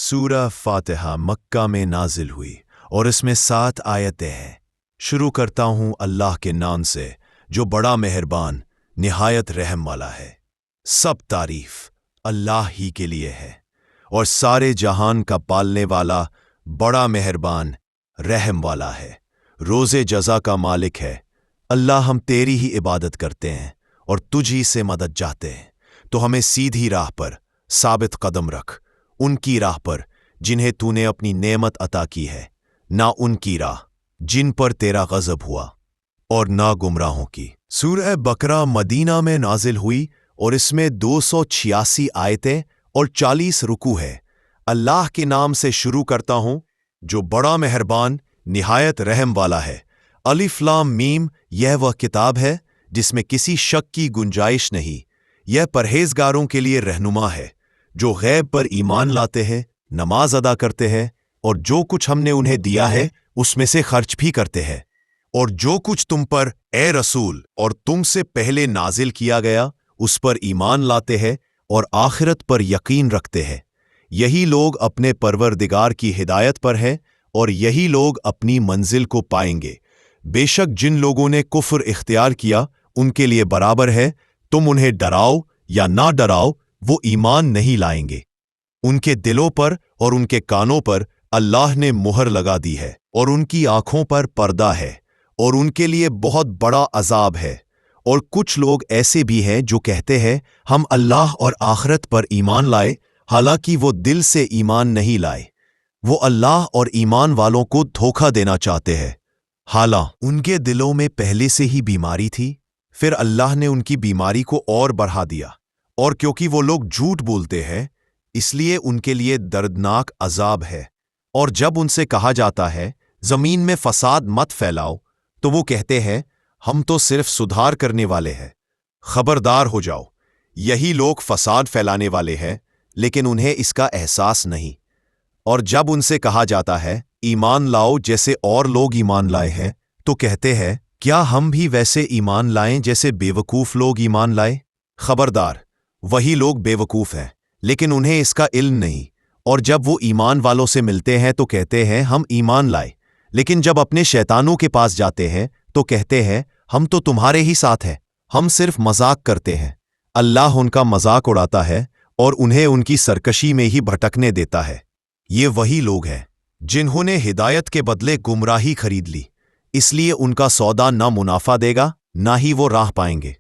सूरह फातिहा मक्का में नाजिल हुई और इसमें 7 आयतें हैं। शुरू करता हूँ अल्लाह के नाम से जो बड़ा मेहरबान निहायत रहम वाला है। सब तारीफ अल्लाह ही के लिए है और सारे जहान का पालने वाला बड़ा मेहरबान रहम वाला है, रोज़े जज़ा का मालिक है। अल्लाह हम तेरी ही इबादत करते हैं और तुझ ही से मदद चाहते हैं, तो हमें सीधी राह पर साबित कदम रख, उनकी राह पर जिन्हें तूने अपनी नेमत अता की है, ना उनकी राह जिन पर तेरा गज़ब हुआ और ना गुमराहों की। सूरह बकरा मदीना में नाजिल हुई और इसमें 286 आयतें और 40 रुकू है। अल्लाह के नाम से शुरू करता हूँ जो बड़ा मेहरबान निहायत रहम वाला है। अलिफ लाम मीम, यह वह किताब है जिसमें किसी शक की गुंजाइश नहीं। यह परहेजगारों के लिए रहनुमा है जो गैब पर ईमान लाते हैं, नमाज अदा करते हैं और जो कुछ हमने उन्हें दिया है उसमें से खर्च भी करते हैं, और जो कुछ तुम पर ए रसूल और तुमसे पहले नाजिल किया गया उस पर ईमान लाते हैं और आखिरत पर यकीन रखते हैं। यही लोग अपने परवरदिगार की हिदायत पर हैं और यही लोग अपनी मंजिल को पाएंगे। बेशक जिन लोगों ने कुफ्र इख्तियार किया उनके लिए बराबर है, तुम उन्हें डराओ या ना डराओ, वो ईमान नहीं लाएंगे। उनके दिलों पर और उनके कानों पर अल्लाह ने मुहर लगा दी है और उनकी आंखों पर पर्दा है और उनके लिए बहुत बड़ा अजाब है। और कुछ लोग ऐसे भी हैं जो कहते हैं हम अल्लाह और आखिरत पर ईमान लाए, हालांकि वो दिल से ईमान नहीं लाए। वो अल्लाह और ईमान वालों को धोखा देना चाहते हैं। हालांकि उनके दिलों में पहले से ही बीमारी थी, फिर अल्लाह ने उनकी बीमारी को और बढ़ा दिया, और क्योंकि वो लोग झूठ बोलते हैं इसलिए उनके लिए दर्दनाक अजाब है। और जब उनसे कहा जाता है जमीन में फसाद मत फैलाओ, तो वो कहते हैं हम तो सिर्फ सुधार करने वाले हैं। खबरदार हो जाओ, यही लोग फसाद फैलाने वाले हैं, लेकिन उन्हें इसका एहसास नहीं। और जब उनसे कहा जाता है ईमान लाओ जैसे और लोग ईमान लाए हैं, तो कहते हैं क्या हम भी वैसे ईमान लाएं जैसे बेवकूफ़ लोग ईमान लाए। खबरदार, वही लोग बेवकूफ़ हैं, लेकिन उन्हें इसका इल्म नहीं। और जब वो ईमान वालों से मिलते हैं तो कहते हैं हम ईमान लाए, लेकिन जब अपने शैतानों के पास जाते हैं तो कहते हैं हम तो तुम्हारे ही साथ हैं, हम सिर्फ मजाक करते हैं। अल्लाह उनका मजाक उड़ाता है और उन्हें उनकी सरकशी में ही भटकने देता है। ये वही लोग हैं जिन्होंने हिदायत के बदले गुमराही खरीद ली, इसलिए उनका सौदा ना मुनाफा देगा ना ही वो राह पाएंगे।